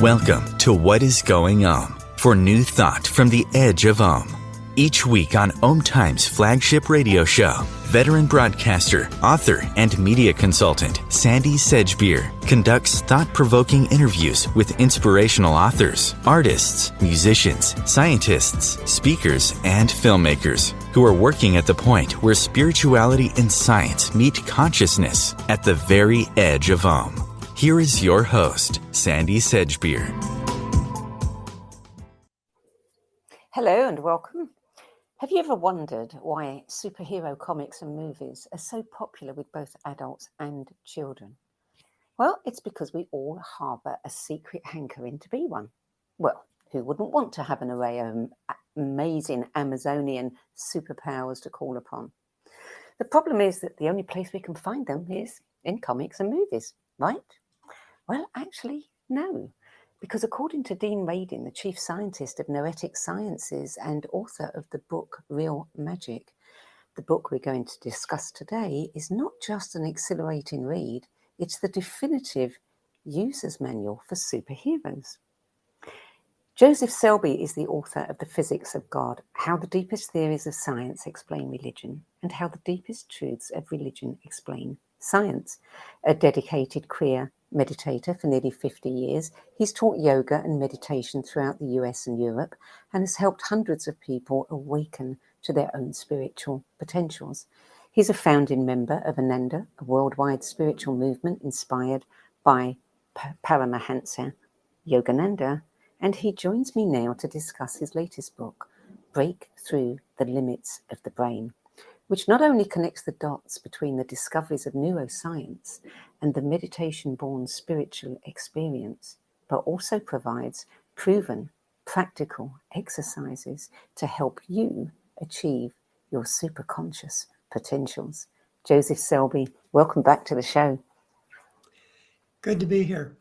Welcome to What is Going Om, for new thought from the edge of Om. Each week on OMTimes' flagship radio show, veteran broadcaster, author, and media consultant Sandie Sedgbeer conducts thought-provoking interviews with inspirational authors, artists, musicians, scientists, speakers, and filmmakers who are working at the point where spirituality and science meet consciousness at the very edge of Om. Here is your host, Sandie Sedgbeer. Hello and welcome. Have you ever wondered why superhero comics and movies are so popular with both adults and children? Well, it's because we all harbour a secret hankering to be one. Well, who wouldn't want to have an array of amazing Amazonian superpowers to call upon? The problem is that the only place we can find them is in comics and movies, right? Well, actually, no. Because according to Dean Radin, the chief scientist of Noetic sciences and author of the book Real Magic, the book we're going to discuss today is not just an exhilarating read, it's the definitive user's manual for superheroes. Joseph Selbie is the author of The Physics of God, How the Deepest Theories of Science Explain Religion, and How the Deepest Truths of Religion Explain Science. A dedicated Kriya meditator for nearly 50 years, he's taught yoga and meditation throughout the US and Europe and has helped hundreds of people awaken to their own spiritual potentials. He's a founding member of Ananda, a worldwide spiritual movement inspired by Paramahansa Yogananda, and he joins me now to discuss his latest book, Break Through the Limits of the Brain, which not only connects the dots between the discoveries of neuroscience and the meditation-born spiritual experience, but also provides proven, practical exercises to help you achieve your superconscious potentials. Joseph Selbie, welcome back to the show. Good to be here.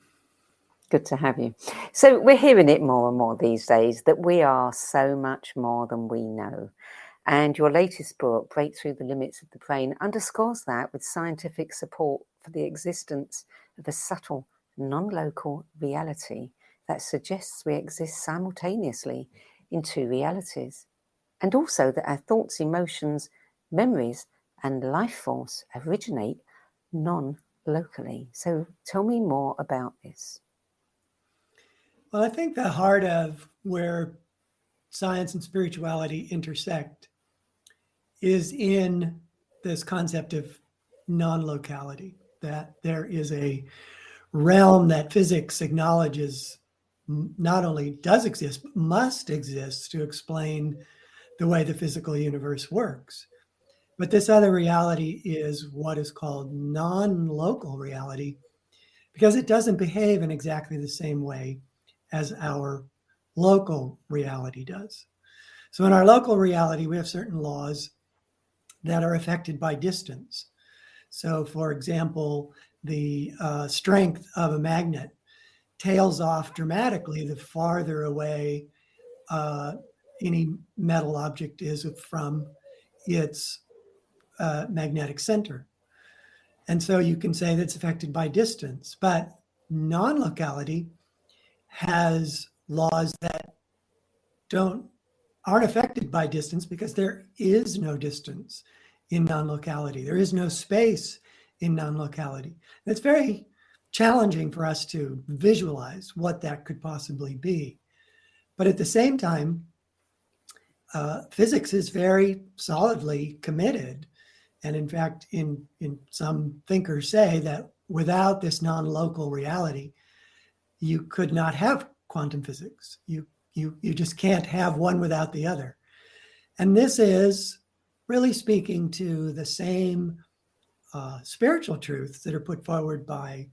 Good to have you. So we're hearing it more and more these days that we are so much more than we know. And your latest book, Break Through the Limits of the Brain, underscores that with scientific support for the existence of a subtle, non-local reality that suggests we exist simultaneously in two realities. And also that our thoughts, emotions, memories, and life force originate non-locally. So tell me more about this. Well, I think the heart of where science and spirituality intersect is in this concept of non-locality, that there is a realm that physics acknowledges not only does exist, but must exist to explain the way the physical universe works. But this other reality is what is called non-local reality, because it doesn't behave in exactly the same way as our local reality does. So in our local reality, we have certain laws that are affected by distance. So for example, the strength of a magnet tails off dramatically the farther away any metal object is from its magnetic center. And so you can say that's affected by distance, but non-locality has laws that aren't affected by distance because there is no distance in non-locality. There is no space in non-locality. It's very challenging for us to visualize what that could possibly be. But at the same time, physics is very solidly committed. And in fact, in some thinkers say that without this non-local reality, you could not have quantum physics. You just can't have one without the other. And this is really speaking to the same spiritual truths that are put forward by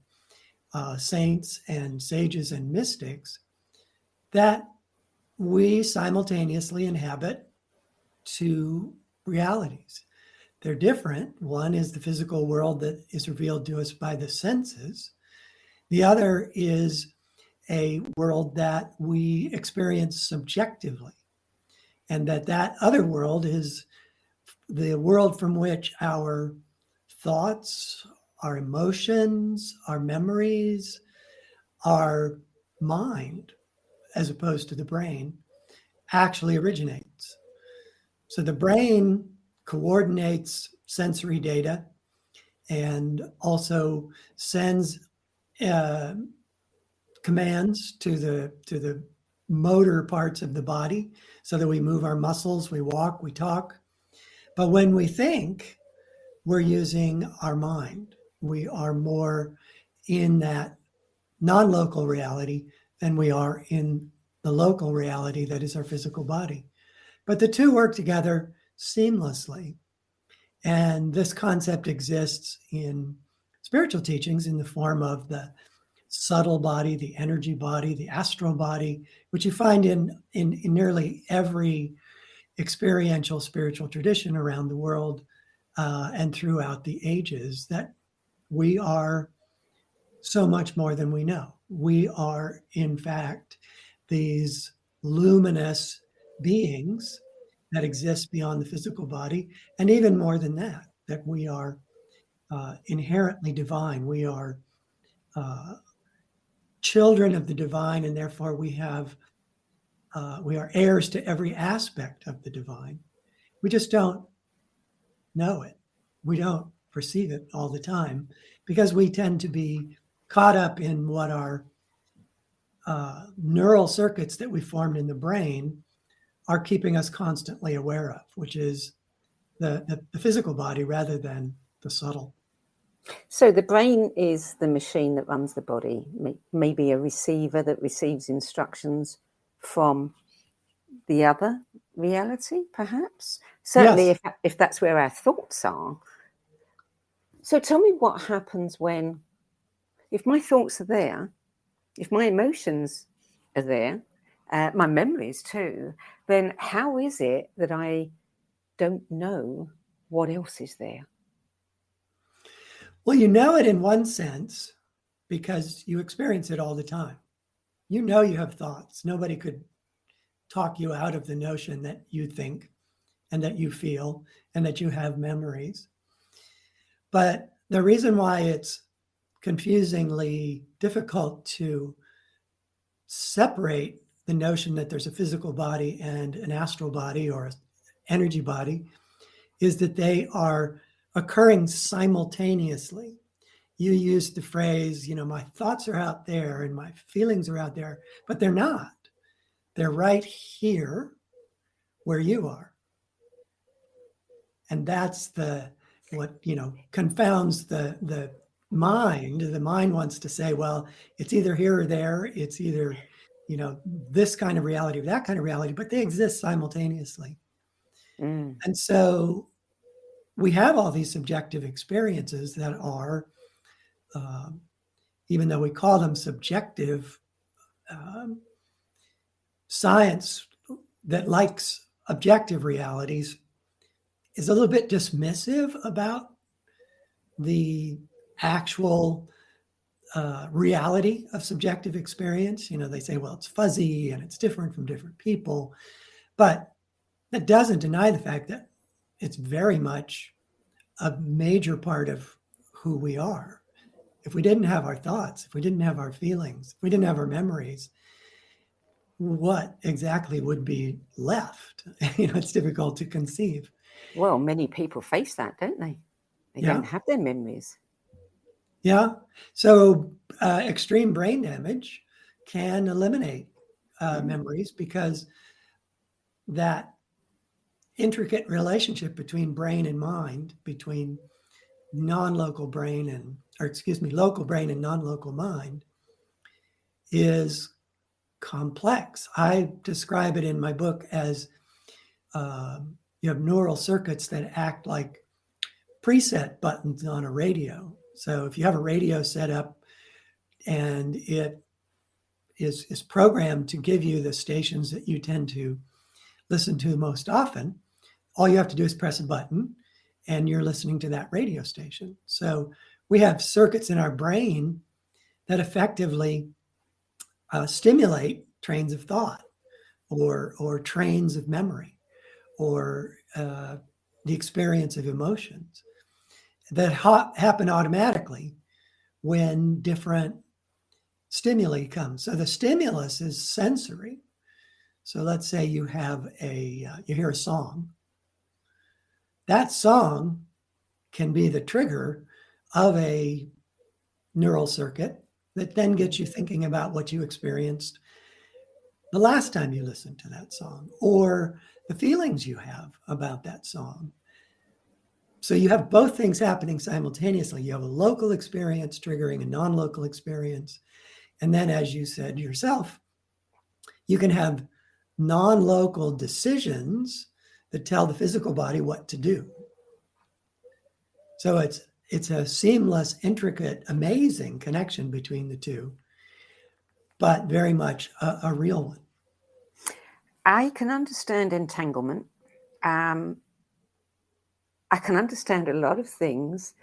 saints and sages and mystics, that we simultaneously inhabit two realities. They're different. One is the physical world that is revealed to us by the senses. The other is a world that we experience subjectively, and that other world is the world from which our thoughts, our emotions, our memories, our mind, as opposed to the brain, actually originates. So the brain coordinates sensory data and also sends commands to the motor parts of the body so that we move our muscles, we walk, we talk. But when we think, we're using our mind. We are more in that non-local reality than we are in the local reality that is our physical body. But the two work together seamlessly. And this concept exists in spiritual teachings in the form of the subtle body, the energy body, the astral body, which you find in nearly every experiential spiritual tradition around the world and throughout the ages, that we are so much more than we know. We are, in fact, these luminous beings that exist beyond the physical body, and even more than that, that we are inherently divine. We are children of the divine, and therefore we are heirs to every aspect of the divine. We just don't know it. We don't perceive it all the time because we tend to be caught up in what our neural circuits that we formed in the brain are keeping us constantly aware of, which is the physical body rather than the subtle. So the brain is the machine that runs the body, maybe a receiver that receives instructions from the other reality, perhaps. Certainly, Yes. if that's where our thoughts are. So tell me what happens if my thoughts are there, if my emotions are there, my memories too, then how is it that I don't know what else is there? Well, you know it in one sense because you experience it all the time. You know you have thoughts. Nobody could talk you out of the notion that you think and that you feel and that you have memories. But the reason why it's confusingly difficult to separate the notion that there's a physical body and an astral body or an energy body is that they are occurring simultaneously. You use the phrase, my thoughts are out there and my feelings are out there, but they're not. They're right here where you are. And that's what confounds the mind. The mind wants to say, well, it's either here or there. It's either, this kind of reality or that kind of reality, but they exist simultaneously. Mm. And so we have all these subjective experiences that are, even though we call them subjective, science that likes objective realities is a little bit dismissive about the actual reality of subjective experience. They say, well, it's fuzzy and it's different from different people, but that doesn't deny the fact that it's very much a major part of who we are. If we didn't have our thoughts, if we didn't have our feelings, if we didn't have our memories, what exactly would be left? It's difficult to conceive. Well, many people face that, don't they? They don't have their memories. Yeah. So extreme brain damage can eliminate memories because that intricate relationship between brain and mind, between local brain and non-local mind is complex. I describe it in my book as you have neural circuits that act like preset buttons on a radio. So if you have a radio set up and it is programmed to give you the stations that you tend to listen to most often, all you have to do is press a button and you're listening to that radio station. So we have circuits in our brain that effectively stimulate trains of thought or trains of memory or the experience of emotions that happen automatically when different stimuli come. So the stimulus is sensory. So let's say you have you hear a song. That song can be the trigger of a neural circuit that then gets you thinking about what you experienced the last time you listened to that song, or the feelings you have about that song. So you have both things happening simultaneously. You have a local experience triggering a non-local experience. And then, as you said yourself, you can have non-local decisions that tell the physical body what to do. So it's a seamless, intricate, amazing connection between the two, but very much a real one. I can understand entanglement. I can understand a lot of things.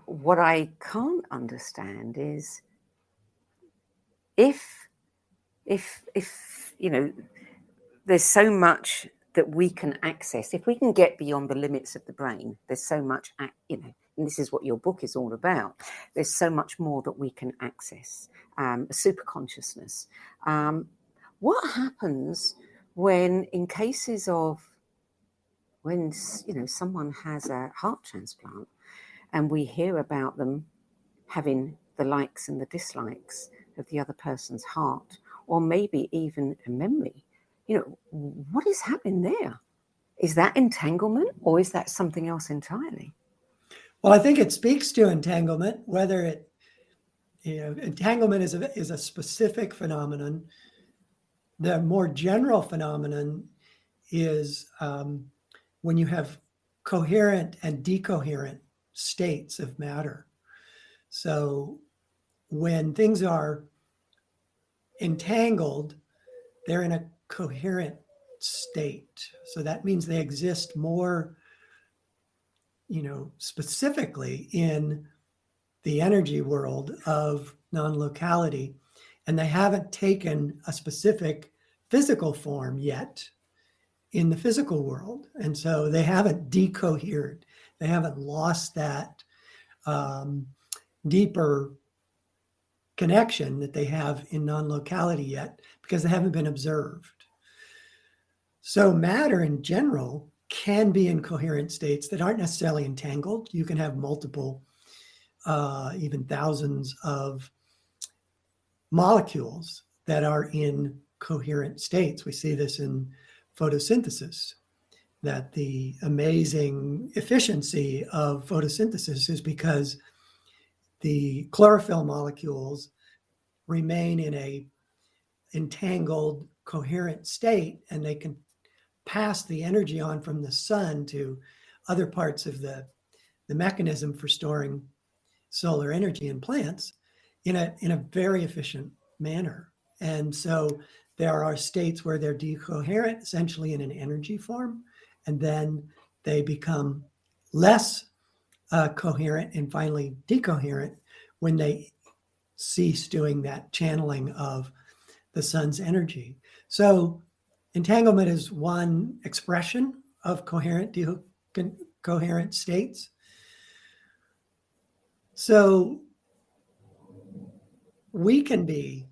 What I can't understand is if you know, there's so much that we can access. If we can get beyond the limits of the brain, there's so much, and this is what your book is all about. There's so much more that we can access. Superconsciousness. What happens when, in cases of when someone has a heart transplant, and we hear about them having the likes and the dislikes of the other person's heart, or maybe even a memory? What is happening there? Is that entanglement, or is that something else entirely? Well, I think it speaks to entanglement, whether entanglement is a specific phenomenon. The more general phenomenon is when you have coherent and decoherent states of matter. So when things are entangled, they're in a coherent state. So that means they exist more, specifically in the energy world of non-locality, and they haven't taken a specific physical form yet in the physical world. And so they haven't decohered. They haven't lost that deeper connection that they have in non-locality yet, because they haven't been observed. So matter in general can be in coherent states that aren't necessarily entangled. You can have multiple, even thousands of molecules that are in coherent states. We see this in photosynthesis, that the amazing efficiency of photosynthesis is because the chlorophyll molecules remain in a entangled, coherent state, and they can pass the energy on from the sun to other parts of the mechanism for storing solar energy in plants in a very efficient manner. And so there are states where they're decoherent, essentially in an energy form, and then they become less coherent and finally decoherent when they cease doing that channeling of the sun's energy. So entanglement is one expression of coherent states. So we can be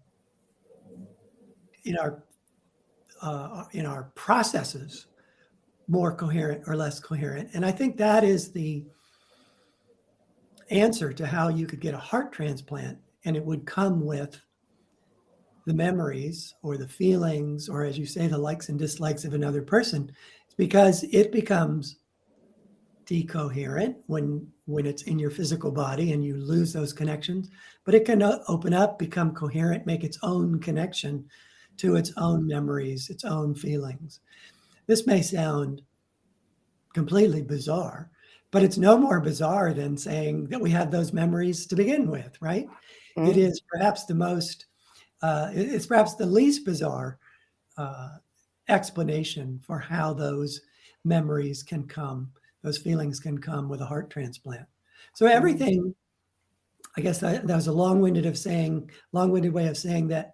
in our processes more coherent or less coherent. And I think that is the answer to how you could get a heart transplant, and it would come with the memories or the feelings, or as you say, the likes and dislikes of another person. It's because it becomes decoherent when it's in your physical body and you lose those connections, but it can open up, become coherent, make its own connection to its own memories, its own feelings. This may sound completely bizarre, but it's no more bizarre than saying that we had those memories to begin with, right? Mm-hmm. It is perhaps it's perhaps the least bizarre explanation for how those memories can come, those feelings can come with a heart transplant. So everything, I guess that was a long-winded way of saying that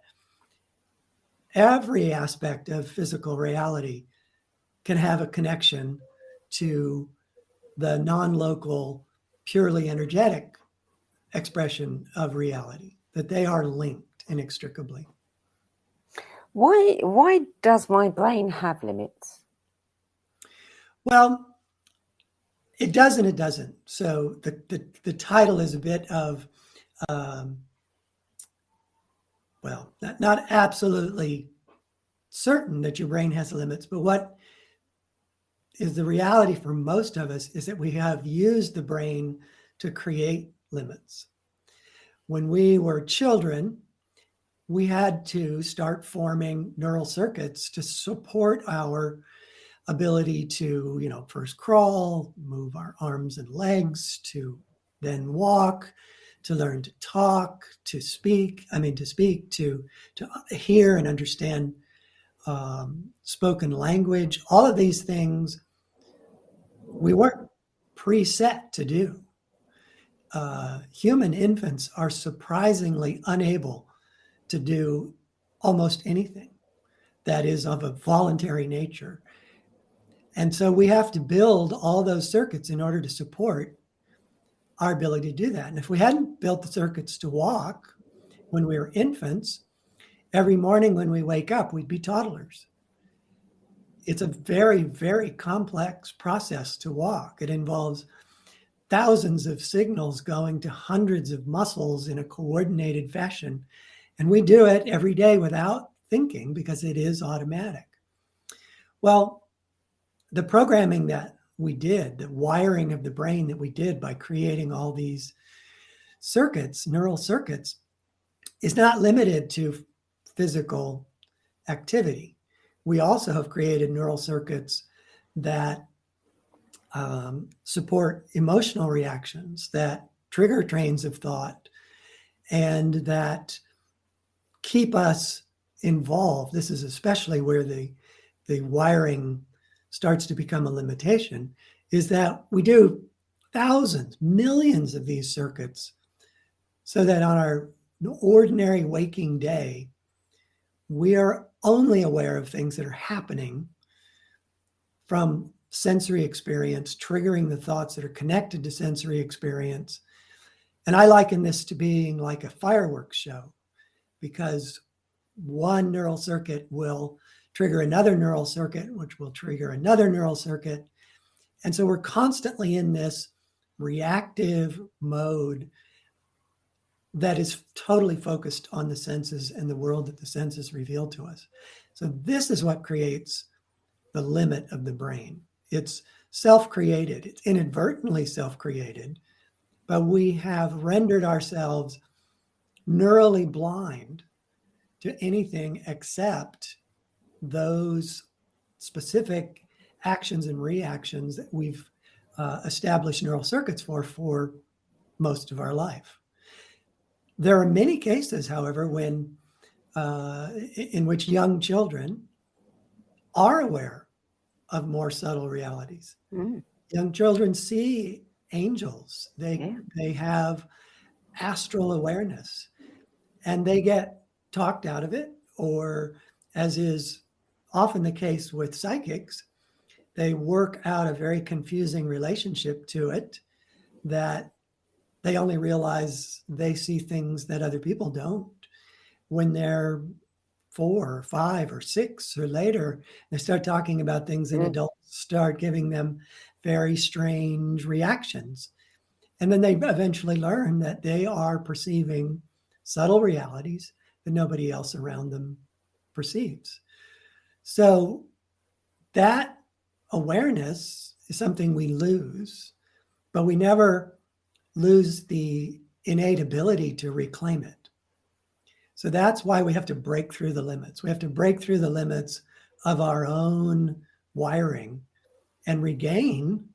every aspect of physical reality can have a connection to the non-local, purely energetic expression of reality, that they are linked. interconnect inextricably. Why does my brain have limits? Well, it does and it doesn't. So the title is a bit of, not absolutely certain that your brain has limits, but what is the reality for most of us is that we have used the brain to create limits. When we were children, we had to start forming neural circuits to support our ability to, first crawl, move our arms and legs, to then walk, to learn to talk, to hear and understand spoken language. All of these things we weren't preset to do. Human infants are surprisingly unable to do almost anything that is of a voluntary nature. And so we have to build all those circuits in order to support our ability to do that. And if we hadn't built the circuits to walk when we were infants, every morning when we wake up, we'd be toddlers. It's a very, very complex process to walk. It involves thousands of signals going to hundreds of muscles in a coordinated fashion. And we do it every day without thinking because it is automatic. Well, the programming that we did, the wiring of the brain that we did by creating all these circuits, neural circuits, is not limited to physical activity. We also have created neural circuits that support emotional reactions, that trigger trains of thought, and that keep us involved. This is especially where the wiring starts to become a limitation, is that we do thousands, millions of these circuits so that on our ordinary waking day, we are only aware of things that are happening from sensory experience, triggering the thoughts that are connected to sensory experience. And I liken this to being like a fireworks show, because one neural circuit will trigger another neural circuit, which will trigger another neural circuit. And so we're constantly in this reactive mode that is totally focused on the senses and the world that the senses reveal to us. So this is what creates the limit of the brain. It's self-created. It's inadvertently self-created, but we have rendered ourselves neurally blind to anything except those specific actions and reactions that we've established neural circuits for most of our life. There are many cases, however, when in which young children are aware of more subtle realities. Young children see angels. They have astral awareness, and they get talked out of it, or, as is often the case with psychics, they work out a very confusing relationship to it, that they only realize they see things that other people don't when they're 4 or 5 or 6 or later. They start talking about things and adults start giving them very strange reactions. And then they eventually learn that they are perceiving subtle realities that nobody else around them perceives. So that awareness is something we lose, but we never lose the innate ability to reclaim it. So that's why we have to break through the limits. We have to break through the limits of our own wiring and regain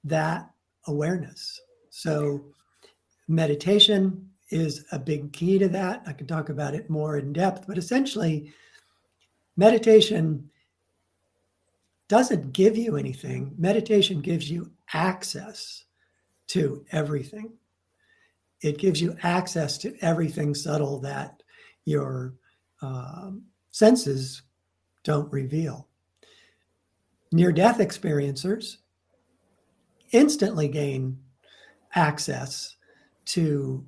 that awareness. So meditation is a big key to that. I can talk about it more in depth, but essentially, meditation doesn't give you anything. Meditation gives you access to everything. It gives you access to everything subtle that your senses don't reveal. Near-death experiencers instantly gain access to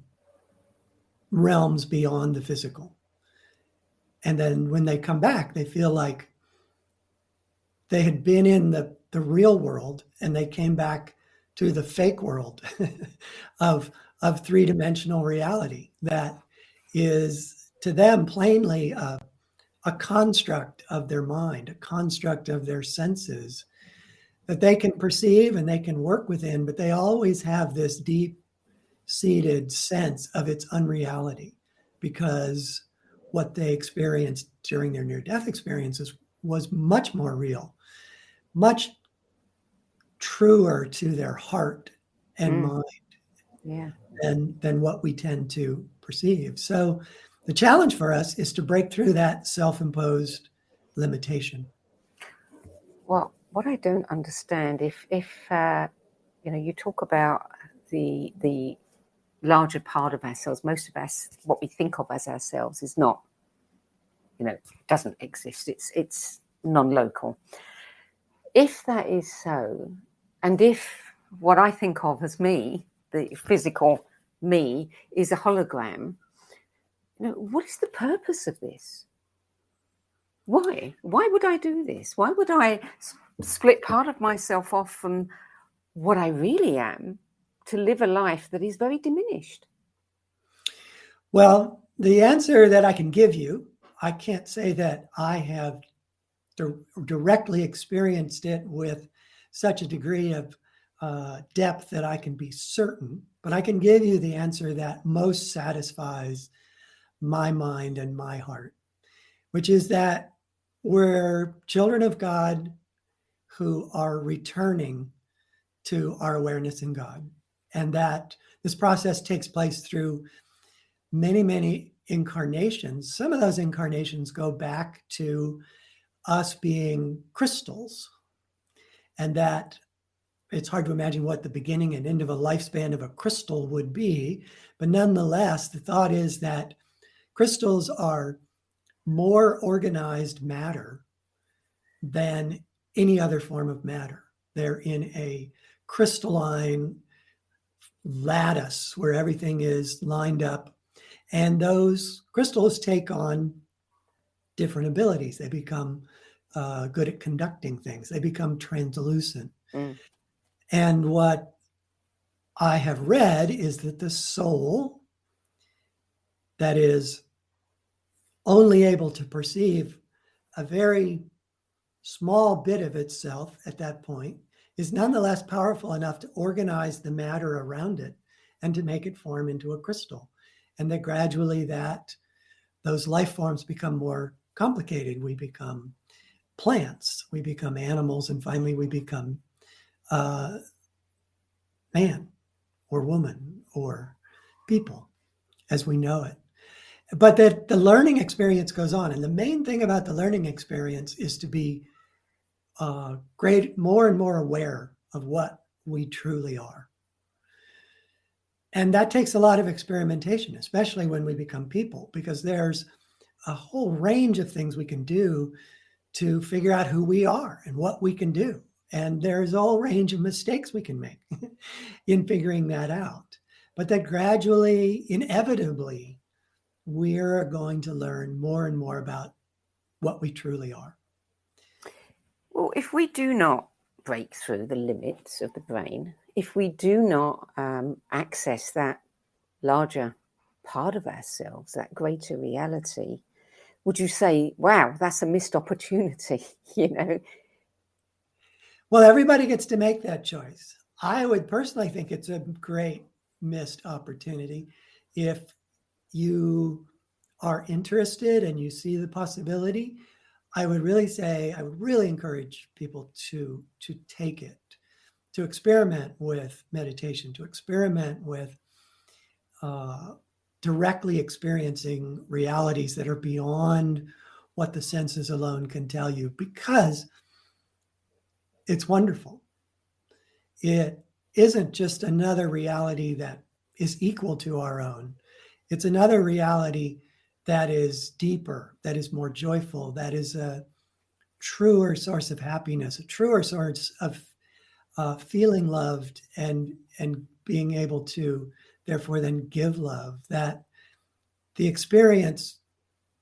realms beyond the physical. And then when they come back, they feel like they had been in the real world and they came back to the fake world of three-dimensional reality that is to them plainly a construct of their mind, a construct of their senses that they can perceive and they can work within, but they always have this deep-seated sense of its unreality because what they experienced during their near-death experiences was much more real, much truer to their heart and mind than what we tend to perceive. So the challenge for us is to break through that self-imposed limitation. Well, what I don't understand, if you talk about the larger part of ourselves, most of us, what we think of as ourselves is not, doesn't exist. It's non-local. If that is so, and if what I think of as me, the physical me, is a hologram, what is the purpose of this? Why? Why would I do this? Why would I split part of myself off from what I really am to live a life that is very diminished? Well, the answer that I can give you, I can't say that I have directly experienced it with such a degree of depth that I can be certain, but I can give you the answer that most satisfies my mind and my heart, which is that we're children of God who are returning to our awareness in God, and that this process takes place through many, many incarnations. Some of those incarnations go back to us being crystals, and that it's hard to imagine what the beginning and end of a lifespan of a crystal would be, but nonetheless, the thought is that crystals are more organized matter than any other form of matter. They're in a crystalline lattice where everything is lined up, and those crystals take on different abilities. They become good at conducting things. They become translucent. And what I have read is that the soul that is only able to perceive a very small bit of itself at that point is nonetheless powerful enough to organize the matter around it and to make it form into a crystal. And that gradually those life forms become more complicated. We become plants, we become animals, and finally we become man or woman or people as we know it. But that the learning experience goes on. And the main thing about the learning experience is to be more and more aware of what we truly are. And that takes a lot of experimentation, especially when we become people, because there's a whole range of things we can do to figure out who we are and what we can do. And there's a whole range of mistakes we can make in figuring that out. But that gradually, inevitably, we're going to learn more and more about what we truly are. Well, if we do not break through the limits of the brain, if we do not access that larger part of ourselves, that greater reality, would you say, wow, that's a missed opportunity, Well, everybody gets to make that choice. I would personally think it's a great missed opportunity. If you are interested and you see the possibility, I would really encourage people to take it, to experiment with meditation, to experiment with directly experiencing realities that are beyond what the senses alone can tell you, because it's wonderful. It isn't just another reality that is equal to our own. It's another reality that is deeper, that is more joyful, that is a truer source of happiness, a truer source of feeling loved and being able to therefore then give love, that the experience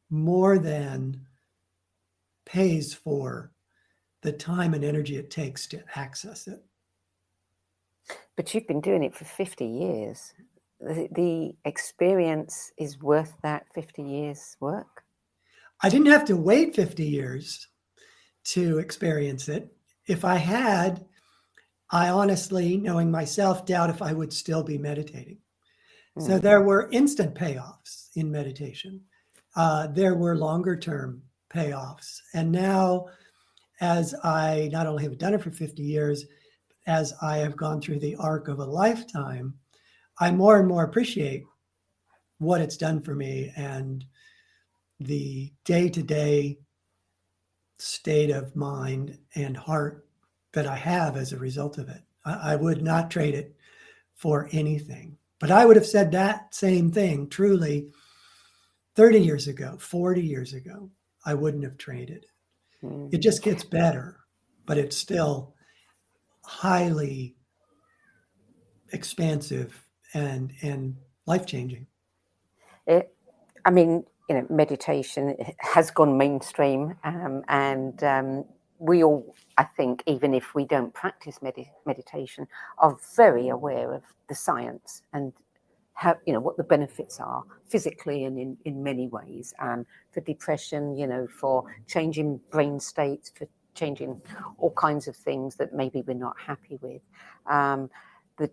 more than pays for the time and energy it takes to access it. But you've been doing it for 50 years. The experience is worth that 50 years work? I didn't have to wait 50 years to experience it. If I had, I honestly, knowing myself, doubt if I would still be meditating. So there were instant payoffs in meditation. There were longer term payoffs. And now, as I not only have done it for 50 years, as I have gone through the arc of a lifetime, I more and more appreciate what it's done for me and the day-to-day state of mind and heart that I have as a result of it. I would not trade it for anything. But I would have said that same thing truly 30 years ago, 40 years ago. I wouldn't have traded. It just gets better, but it's still highly expansive and life-changing. Meditation has gone mainstream, and we all, I think, even if we don't practice meditation, are very aware of the science and how, what the benefits are physically and in many ways, for depression, for changing brain states, for changing all kinds of things that maybe we're not happy with. The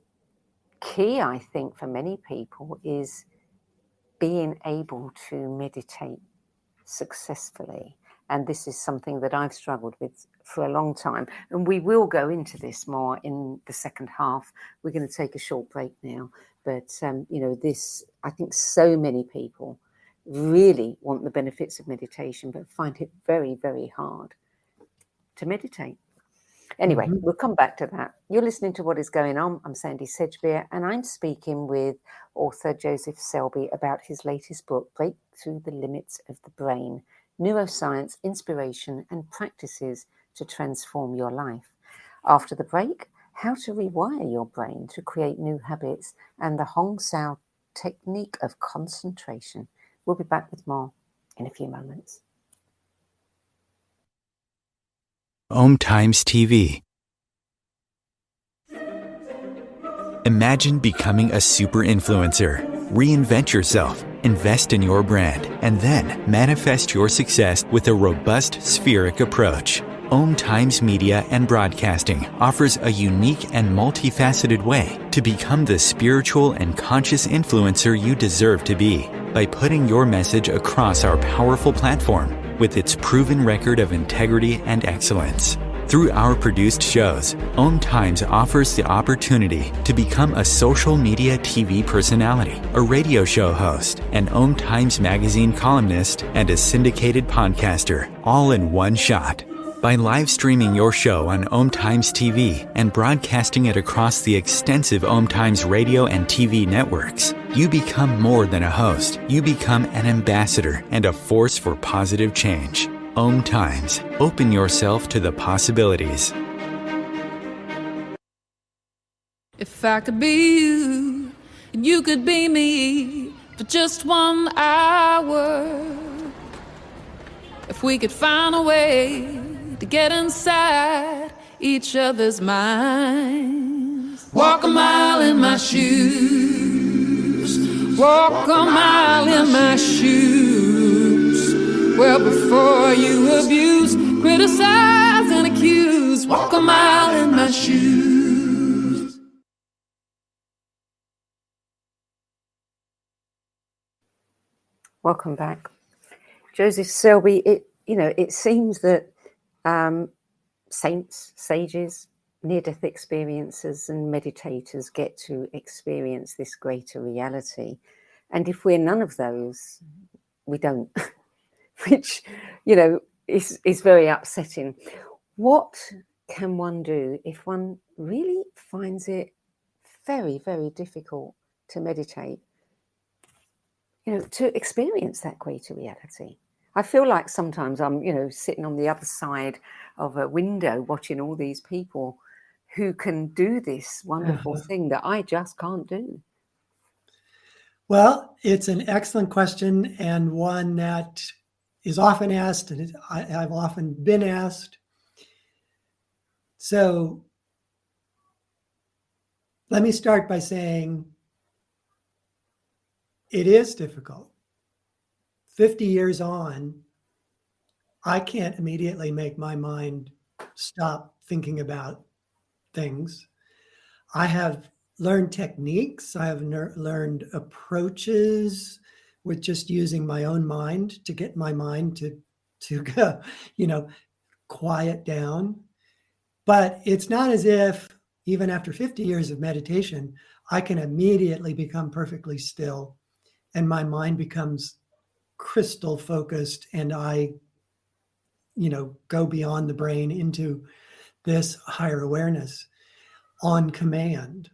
key, I think, for many people is being able to meditate successfully. And this is something that I've struggled with for a long time. And we will go into this more in the second half. We're going to take a short break now. But, this, I think so many people really want the benefits of meditation, but find it very, very hard to meditate. Anyway, we'll come back to that. You're listening to What Is Going On. I'm Sandie Sedgbeer, and I'm speaking with author Joseph Selbie about his latest book, Break Through the Limits of the Brain, Neuroscience, Inspiration and Practices to Transform Your Life. After the break, how to rewire your brain to create new habits and the Hong-Sau technique of concentration. We'll be back with more in a few moments. OMTimes TV. Imagine becoming a super influencer. Reinvent yourself, invest in your brand, and then manifest your success with a robust spheric approach. OMTimes Media and Broadcasting offers a unique and multifaceted way to become the spiritual and conscious influencer you deserve to be by putting your message across our powerful platform with its proven record of integrity and excellence. Through our produced shows, OMTimes offers the opportunity to become a social media TV personality, a radio show host, an OMTimes magazine columnist, and a syndicated podcaster, all in one shot. By live streaming your show on OMTimes TV and broadcasting it across the extensive OMTimes radio and TV networks, you become more than a host. You become an ambassador and a force for positive change. OMTimes. Open yourself to the possibilities. If I could be you, and you could be me for just 1 hour. If we could find a way to get inside each other's minds. Walk a mile in my shoes. Walk a mile in my shoes. Well, before you abuse, criticize and accuse. Walk a mile in my shoes. Welcome back. Joseph Selbie, it seems that saints, sages, near-death experiencers and meditators get to experience this greater reality. And if we're none of those, we don't, which, is very upsetting. What can one do if one really finds it very, very difficult to meditate, to experience that greater reality? I feel like sometimes I'm, sitting on the other side of a window watching all these people who can do this wonderful thing that I just can't do. Well, it's an excellent question, and one that is often asked, and I've often been asked. So let me start by saying it is difficult. 50 years on, I can't immediately make my mind stop thinking about things. I have learned techniques. I have learned approaches with just using my own mind to get my mind to go, quiet down. But it's not as if even after 50 years of meditation, I can immediately become perfectly still and my mind becomes crystal focused and I, go beyond the brain into this higher awareness on command.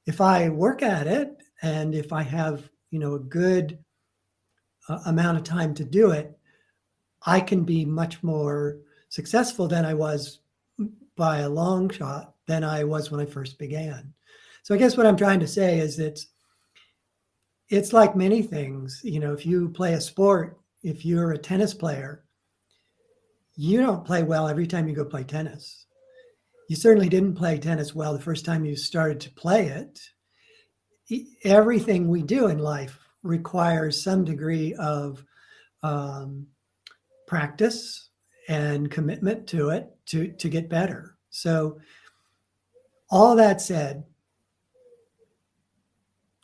If I work at it and if I have, a good amount of time to do it, I can be much more successful than I was by a long shot than I was when I first began. So I guess what I'm trying to say is that it's like many things. If you play a sport, if you're a tennis player, you don't play well every time you go play tennis. You certainly didn't play tennis well the first time you started to play it. Everything we do in life requires some degree of practice and commitment to it to get better. So all that said,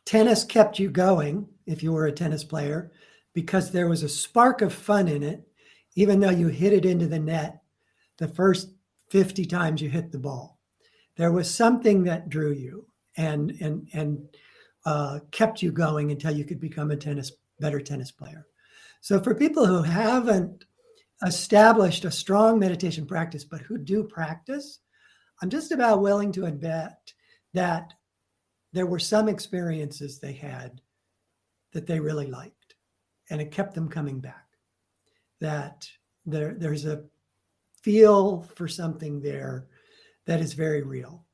tennis kept you going if you were a tennis player because there was a spark of fun in it, even though you hit it into the net the first 50 times you hit the ball. There was something that drew you and kept you going until you could become a better tennis player. So for people who haven't established a strong meditation practice, but who do practice, I'm just about willing to admit that there were some experiences they had that they really liked, and it kept them coming back. That there's a feel for something there that is very real.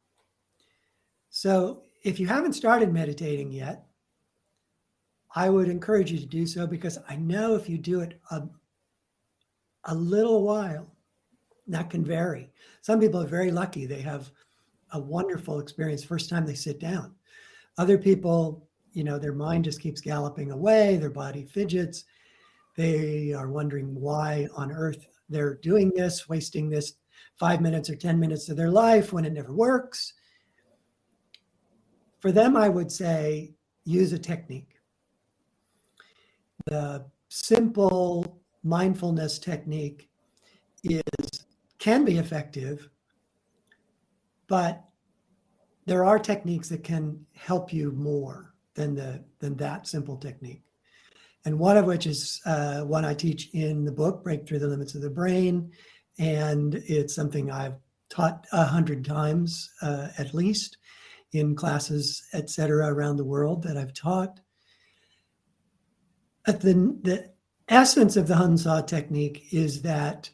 So if you haven't started meditating yet, I would encourage you to do so, because I know if you do it a little while, that can vary. Some people are very lucky. They have a wonderful experience first time they sit down. Other people, their mind just keeps galloping away, their body fidgets. They are wondering why on earth they're doing this, wasting this 5 minutes or 10 minutes of their life when it never works. For them, I would say, use a technique. The simple mindfulness technique can be effective, but there are techniques that can help you more than that simple technique. And one of which is one I teach in the book, Break Through the Limits of the Brain. And it's something I've taught 100 times at least in classes, et cetera, around the world that I've taught. The essence of the Hong-Sau technique is that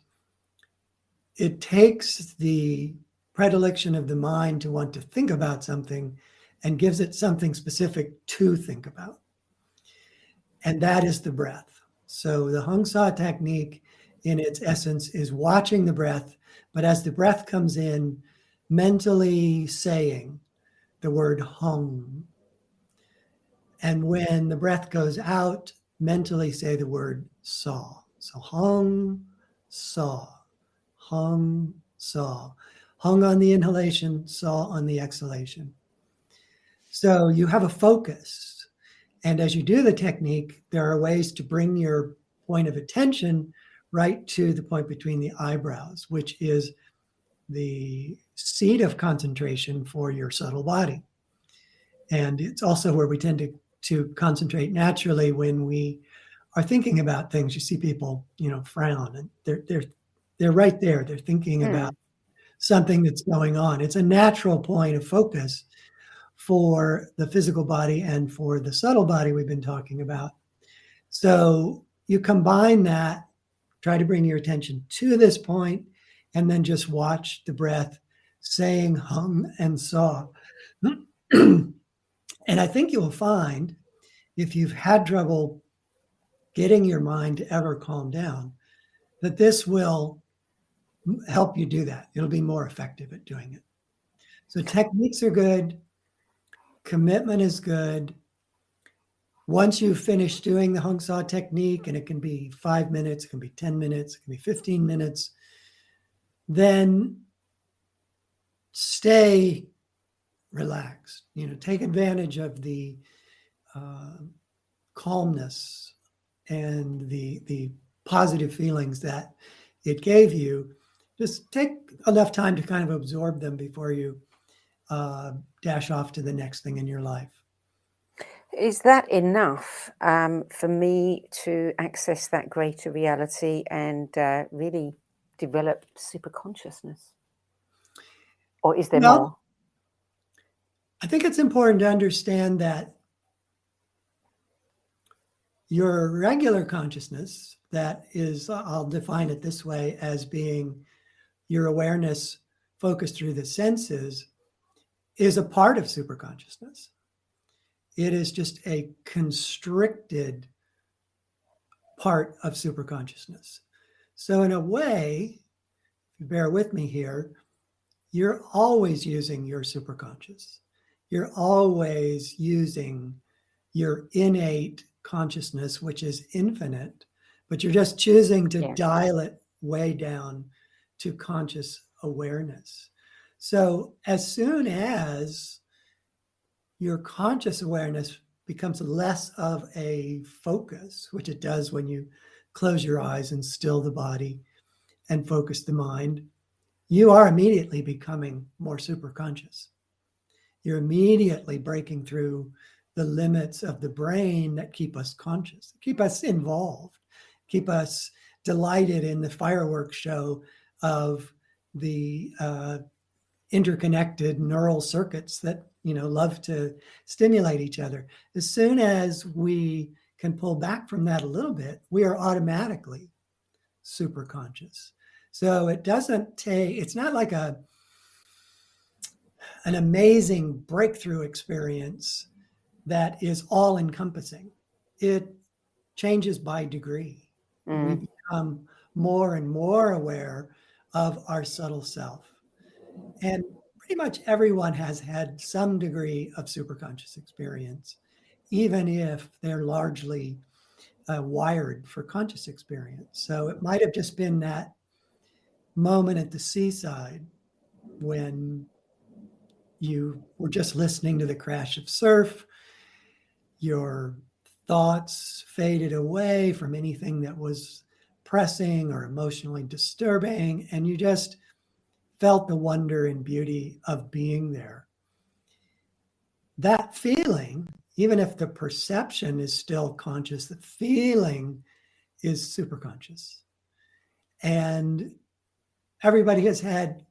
it takes the predilection of the mind to want to think about something and gives it something specific to think about. And that is the breath. So the Hong-Sau technique in its essence is watching the breath, but as the breath comes in, mentally saying the word Hong. And when the breath goes out, mentally say the word Saw. So Hong-Sau, Hong-Sau. Hung on the inhalation, saw on the exhalation. So you have a focus. And as you do the technique, there are ways to bring your point of attention right to the point between the eyebrows, which is the seat of concentration for your subtle body. And it's also where we tend to concentrate naturally when we are thinking about things. You see people, frown, and they're right there. They're thinking about something that's going on. It's a natural point of focus for the physical body and for the subtle body we've been talking about. So you combine that, try to bring your attention to this point, and then just watch the breath saying hung and saw. And I think you will find if you've had trouble getting your mind to ever calm down, that this will help you do that. It'll be more effective at doing it. So techniques are good. Commitment is good. Once you've finished doing the Hong-Sau technique, and it can be 5 minutes, it can be 10 minutes, it can be 15 minutes, then stay relaxed. Take advantage of the calmness and the positive feelings that it gave you. Just take enough time to kind of absorb them before you dash off to the next thing in your life. Is that enough for me to access that greater reality and really develop super consciousness? Or is there more? I think it's important to understand that your regular consciousness, that is, I'll define it this way, as being your awareness focused through the senses, is a part of superconsciousness. It is just a constricted part of superconsciousness. So in a way, if you bear with me here, you're always using your superconscious. You're always using your innate consciousness, which is infinite, but you're just choosing to dial it way down to conscious awareness. So as soon as your conscious awareness becomes less of a focus, which it does when you close your eyes and still the body and focus the mind, you are immediately becoming more superconscious. You're immediately breaking through the limits of the brain that keep us conscious, keep us involved, keep us delighted in the fireworks show of the interconnected neural circuits that love to stimulate each other. As soon as we can pull back from that a little bit, we are automatically super conscious. So it doesn't take, it's not like an amazing breakthrough experience that is all encompassing. It changes by degree. We become more and more aware of our subtle self. And pretty much everyone has had some degree of superconscious experience, even if they're largely wired for conscious experience. So it might have just been that moment at the seaside when you were just listening to the crash of surf, your thoughts faded away from anything that was pressing or emotionally disturbing, and you just felt the wonder and beauty of being there. That feeling, even if the perception is still conscious, the feeling is superconscious. And everybody has had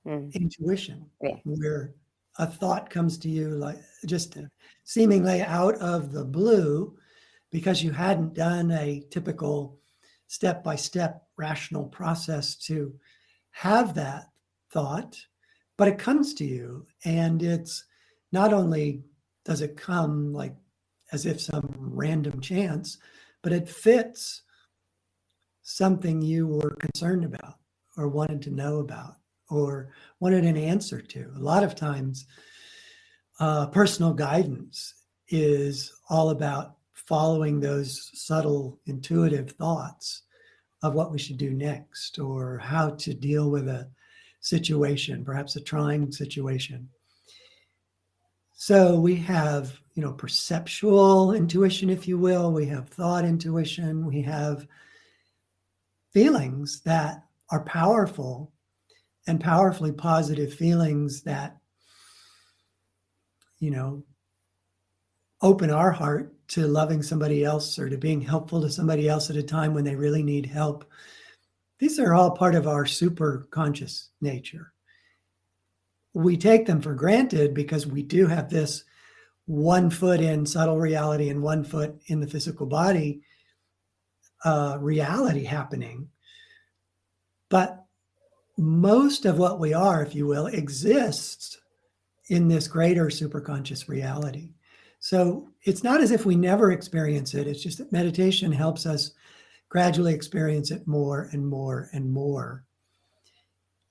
intuition, where a thought comes to you like just seemingly out of the blue because you hadn't done a typical step-by-step rational process to have that thought, but it comes to you, and it's not only does it come like as if some random chance, but it fits something you were concerned about or wanted to know about or wanted an answer to. A lot of times, personal guidance is all about following those subtle, intuitive thoughts of what we should do next or how to deal with a situation, perhaps a trying situation. So we have, perceptual intuition, if you will. We have thought intuition. We have feelings that are powerful and powerfully positive feelings that, open our heart to loving somebody else or to being helpful to somebody else at a time when they really need help. These are all part of our super conscious nature. We take them for granted because we do have this 1 foot in subtle reality and 1 foot in the physical body reality happening. But most of what we are, if you will, exists in this greater superconscious reality. So it's not as if we never experience it. It's just that meditation helps us gradually experience it more and more and more.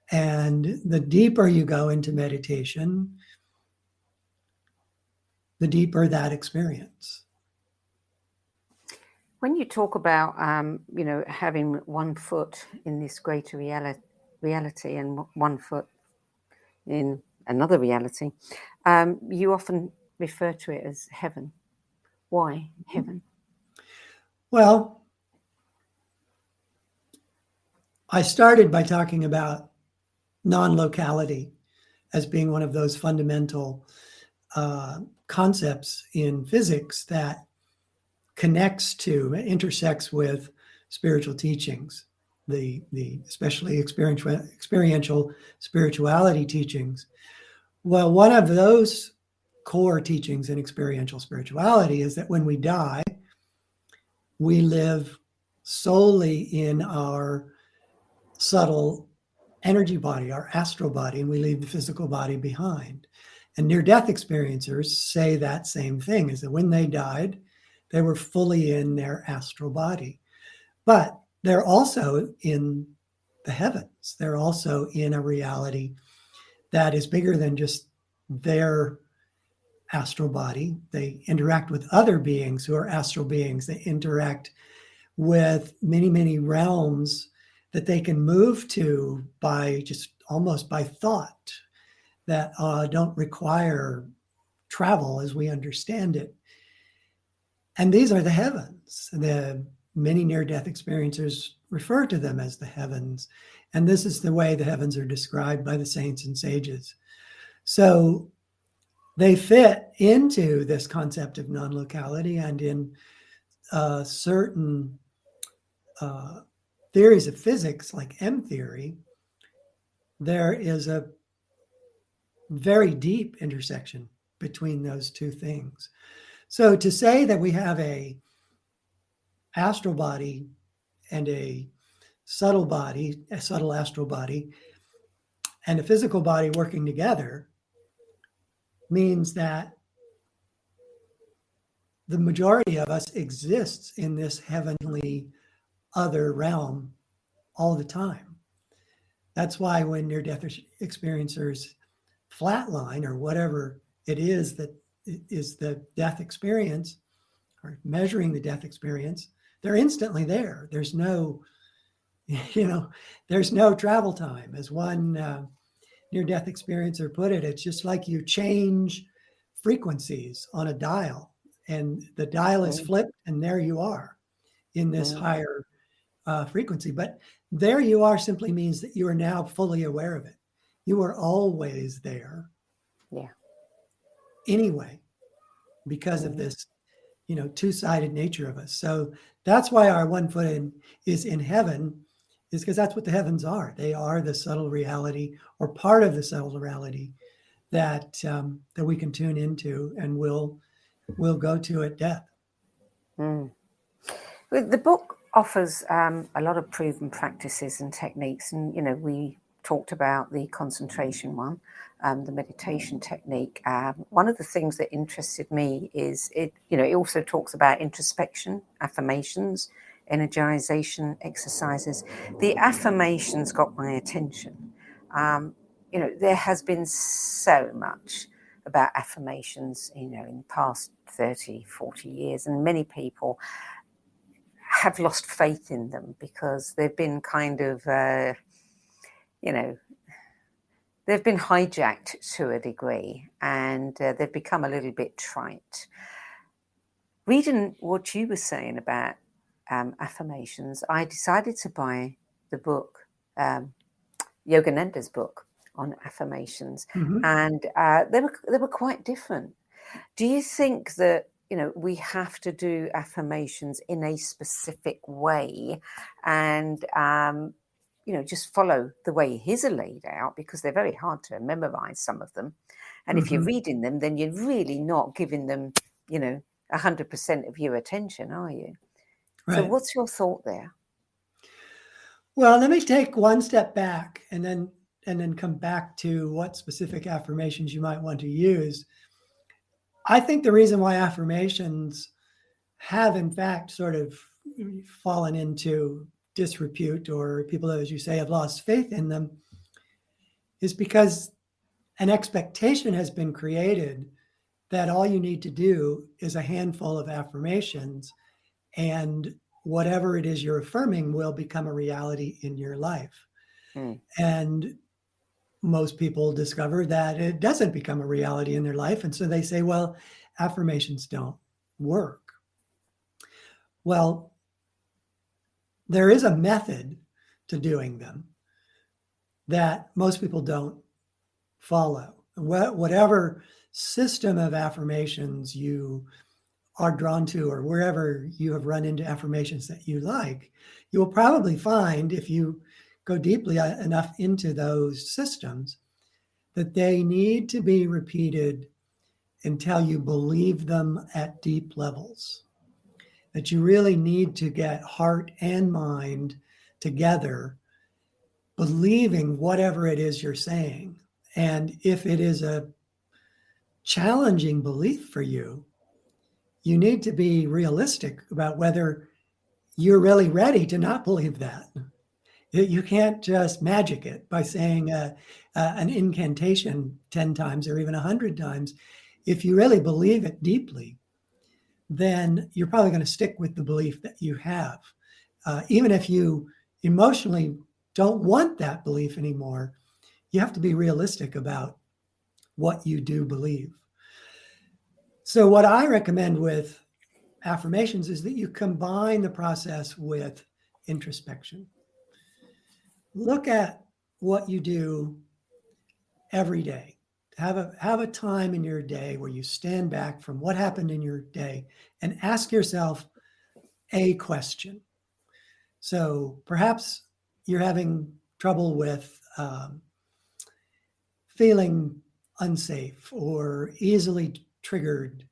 And the deeper you go into meditation, the deeper that experience. When you talk about, having one foot in this greater reality and one foot in another reality, you often refer to it as heaven. Why heaven? Well, I started by talking about non-locality as being one of those fundamental concepts in physics that intersects with spiritual teachings, the especially experiential spirituality teachings. Well, one of those core teachings in experiential spirituality is that when we die, we live solely in our subtle energy body, our astral body, and we leave the physical body behind. And near-death experiencers say that same thing, is that when they died, they were fully in their astral body. But they're also in the heavens. They're also in a reality that is bigger than just their astral body. They interact with other beings who are astral beings. They interact with many, many realms that they can move to by just almost by thought, that don't require travel as we understand it. And these are the heavens. The many near-death experiencers refer to them as the heavens. And this is the way the heavens are described by the saints and sages. So they fit into this concept of non-locality, and in certain theories of physics, like M theory, there is a very deep intersection between those two things. So to say that we have a astral body and a subtle astral body, and a physical body working together means that the majority of us exists in this heavenly other realm all the time. That's why when near-death experiencers flatline, or whatever it is that is the death experience, or measuring the death experience, they're instantly there. There's no, there's no travel time. As one near-death experiencer put it, it's just like you change frequencies on a dial, and the dial is flipped, and there you are in this higher frequency. But there you are simply means that you are now fully aware of it. You are always there. Yeah. Anyway, because of this, two-sided nature of us. So that's why our one foot is in heaven, is because that's what the heavens are. They are the subtle reality, or part of the subtle reality that that we can tune into and will go to at death. The book offers a lot of proven practices and techniques, and we talked about the concentration one, the meditation technique. One of the things that interested me is it also talks about introspection, affirmations, energization exercises. The affirmations got my attention. There has been so much about affirmations, in the past 30, 40 years, and many people have lost faith in them because they've been kind of, they've been hijacked to a degree, and they've become a little bit trite. Reading what you were saying about affirmations, I decided to buy the book, Yogananda's book on affirmations, and they were quite different. Do you think that we have to do affirmations in a specific way, and just follow the way his are laid out, because they're very hard to memorize, some of them, and if you're reading them, then you're really not giving them 100% of your attention, are you? Right. So what's your thought there? Well, let me take one step back and then come back to what specific affirmations you might want to use. I think the reason why affirmations have, in fact, sort of fallen into disrepute, or people, as you say, have lost faith in them, is because an expectation has been created that all you need to do is a handful of affirmations, and whatever it is you're affirming will become a reality in your life. And most people discover that it doesn't become a reality in their life. And so they say, well, affirmations don't work. Well, there is a method to doing them that most people don't follow. Whatever system of affirmations you are drawn to, or wherever you have run into affirmations that you like, you will probably find, if you go deeply enough into those systems, that they need to be repeated until you believe them at deep levels. That you really need to get heart and mind together, believing whatever it is you're saying. And if it is a challenging belief for you, you need to be realistic about whether you're really ready to not believe that. You can't just magic it by saying an incantation 10 times or even 100 times. If you really believe it deeply, then you're probably going to stick with the belief that you have. Even if you emotionally don't want that belief anymore, you have to be realistic about what you do believe. So what I recommend with affirmations is that you combine the process with introspection. Look at what you do every day. Have a time in your day where you stand back from what happened in your day and ask yourself a question. So perhaps you're having trouble with feeling unsafe or easily triggered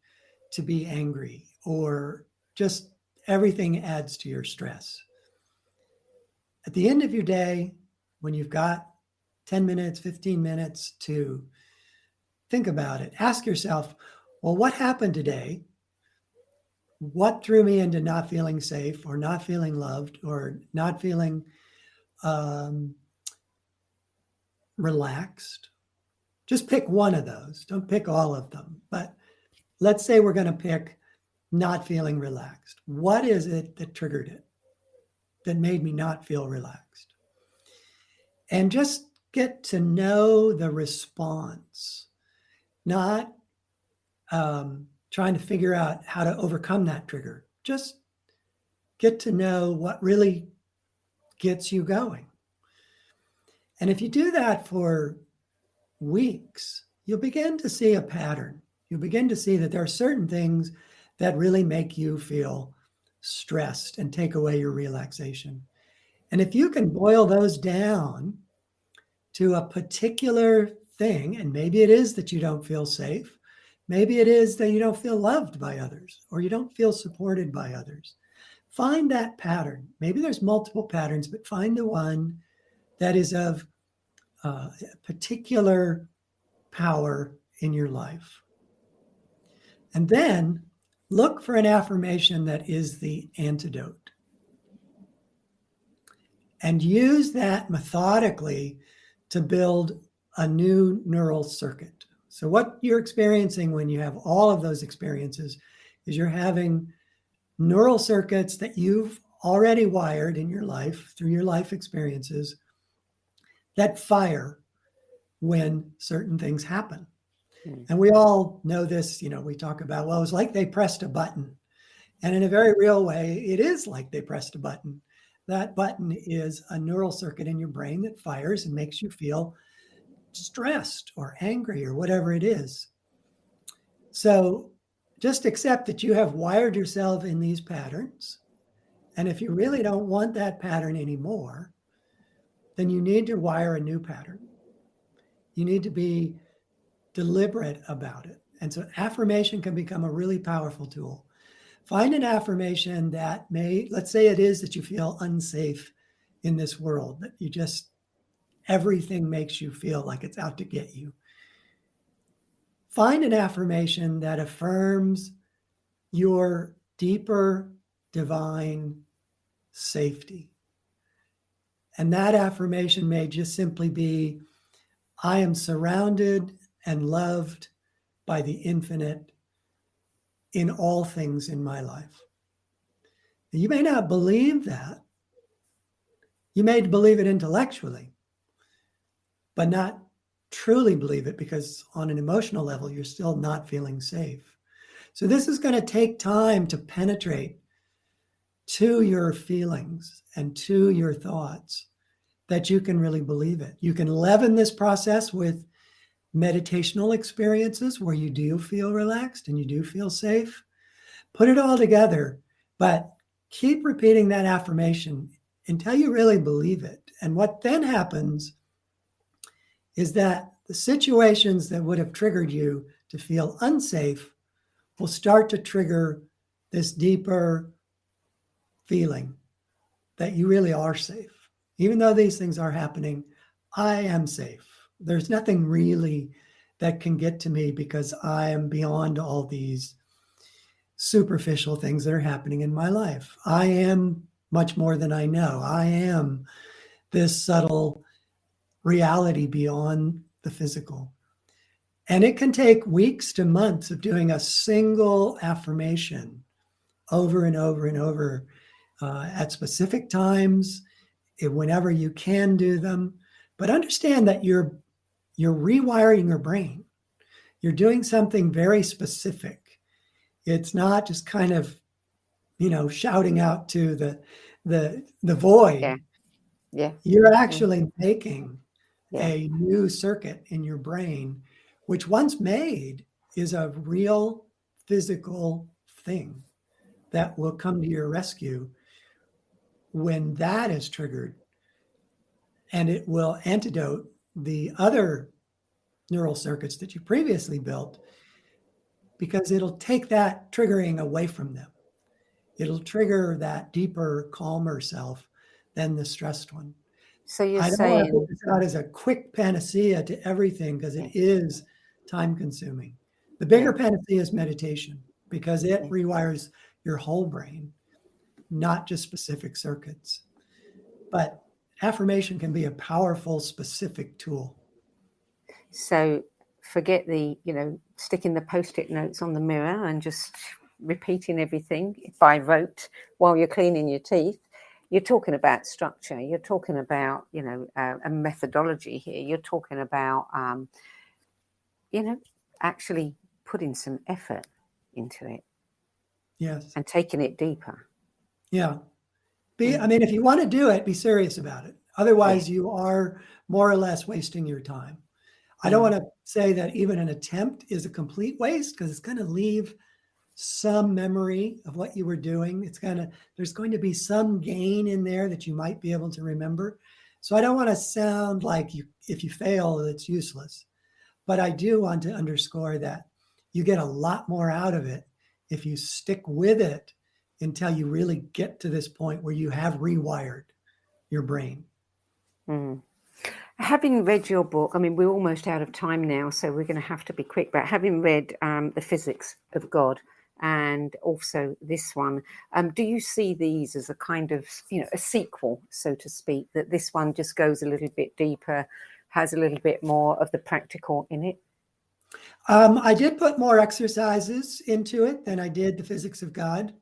to be angry, or just everything adds to your stress. At the end of your day, when you've got 10 minutes, 15 minutes to think about it, ask yourself, well, what happened today? What threw me into not feeling safe, or not feeling loved, or not feeling relaxed? Just pick one of those. Don't pick all of them. But let's say we're going to pick not feeling relaxed. What is it that triggered it, that made me not feel relaxed? And just get to know the response, not trying to figure out how to overcome that trigger. Just get to know what really gets you going. And if you do that for weeks, you'll begin to see a pattern. You'll begin to see that there are certain things that really make you feel stressed and take away your relaxation. And if you can boil those down to a particular thing, and maybe it is that you don't feel safe, maybe it is that you don't feel loved by others, or you don't feel supported by others, find that pattern. Maybe there's multiple patterns, but find the one that is of particular power in your life. And then look for an affirmation that is the antidote. And use that methodically to build a new neural circuit. So what you're experiencing when you have all of those experiences is you're having neural circuits that you've already wired in your life through your life experiences that fire when certain things happen. And we all know this, we talk about, well, it's like they pressed a button. And in a very real way, it is like they pressed a button. That button is a neural circuit in your brain that fires and makes you feel stressed or angry or whatever it is. So just accept that you have wired yourself in these patterns. And if you really don't want that pattern anymore, then you need to wire a new pattern. You need to be deliberate about it. And so affirmation can become a really powerful tool. Find an affirmation that let's say it is that you feel unsafe in this world, that everything makes you feel like it's out to get you. find an affirmation that affirms your deeper divine safety. And that affirmation may just simply be, I am surrounded and loved by the infinite in all things in my life. You may not believe that. You may believe it intellectually, but not truly believe it, because on an emotional level, you're still not feeling safe. So this is going to take time to penetrate to your feelings and to your thoughts, that you can really believe it. You can leaven this process with meditational experiences where you do feel relaxed and you do feel safe. Put it all together, but keep repeating that affirmation until you really believe it. And what then happens is that the situations that would have triggered you to feel unsafe will start to trigger this deeper feeling that you really are safe. Even though these things are happening, I am safe. There's nothing really that can get to me, because I am beyond all these superficial things that are happening in my life. I am much more than I know. I am this subtle reality beyond the physical. And it can take weeks to months of doing a single affirmation over and over and over at specific times, whenever you can do them. But understand that you're rewiring your brain. You're doing something very specific. It's not just kind of, shouting out to the void. Yeah. Yeah. You're actually making Yeah. a new circuit in your brain, which once made is a real physical thing that will come to your rescue when that is triggered. And it will antidote the other neural circuits that you previously built, because it'll take that triggering away from them. It'll trigger that deeper, calmer self than the stressed one. So you're I don't want to saying, put this out as a quick panacea to everything, because it is time consuming. The bigger panacea is meditation, because it rewires your whole brain, not just specific circuits. But affirmation can be a powerful, specific tool. so forget the, sticking the Post-it notes on the mirror and just repeating everything by rote while you're cleaning your teeth. You're talking about structure. You're talking about, a methodology here. You're talking about, actually putting some effort into it. Yes. And taking it deeper. Yeah. If you want to do it, be serious about it. Otherwise, you are more or less wasting your time. I don't want to say that even an attempt is a complete waste, because it's going to leave some memory of what you were doing. There's going to be some gain in there that you might be able to remember. So I don't want to sound like if you fail, it's useless. But I do want to underscore that you get a lot more out of it if you stick with it until you really get to this point where you have rewired your brain. Mm. Having read your book, we're almost out of time now, so we're going to have to be quick, but having read The Physics of God and also this one, do you see these as a kind of, a sequel, so to speak, that this one just goes a little bit deeper, has a little bit more of the practical in it? I did put more exercises into it than I did The Physics of God.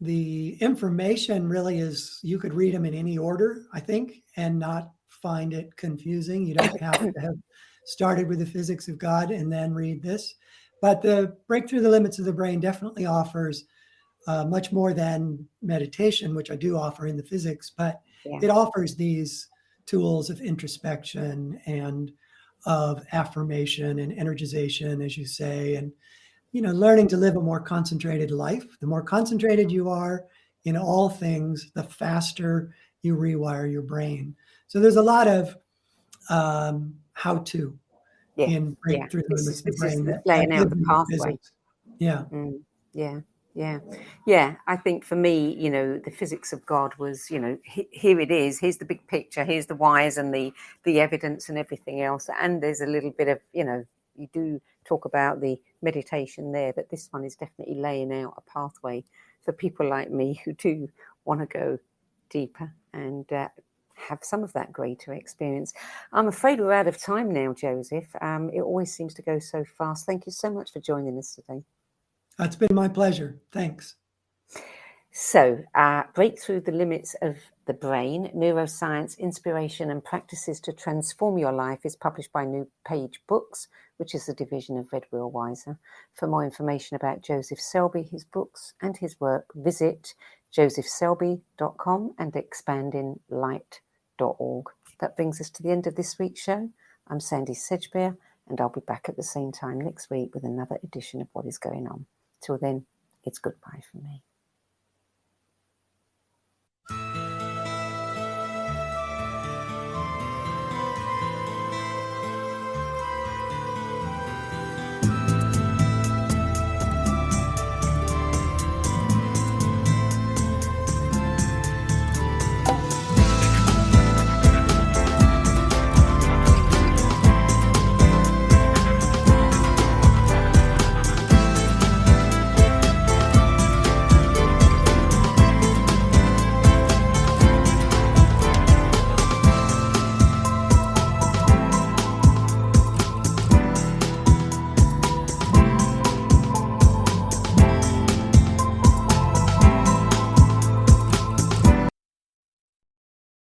The information really is, you could read them in any order, I think, and not find it confusing. You don't have to have started with The Physics of God and then read this. But the Breakthrough the Limits of the Brain definitely offers much more than meditation, which I do offer in the physics, but it offers these tools of introspection and of affirmation and energization, as you say, and learning to live a more concentrated life. The more concentrated you are in all things, the faster you rewire your brain. So there's a lot of how-to in Breakthrough the Limits of the Brain. This is laying out the pathway. Yeah. Yeah. I think for me, The Physics of God was, here it is. Here's the big picture. Here's the whys and the evidence and everything else. And there's a little bit of, you do talk about the meditation there, but this one is definitely laying out a pathway for people like me who do want to go deeper and have some of that greater experience. I'm afraid we're out of time now, Joseph. It always seems to go so fast. Thank you so much for joining us today. It's been my pleasure. Thanks. So, Break Through the Limits of the Brain, Neuroscience, Inspiration and Practices to Transform Your Life is published by New Page Books, which is a division of Red Wheel Weiser. For more information about Joseph Selbie, his books and his work, visit josephselbie.com and expandinglight.org. That brings us to the end of this week's show. I'm Sandie Sedgbeer, and I'll be back at the same time next week with another edition of What is Going On. Till then, it's goodbye from me.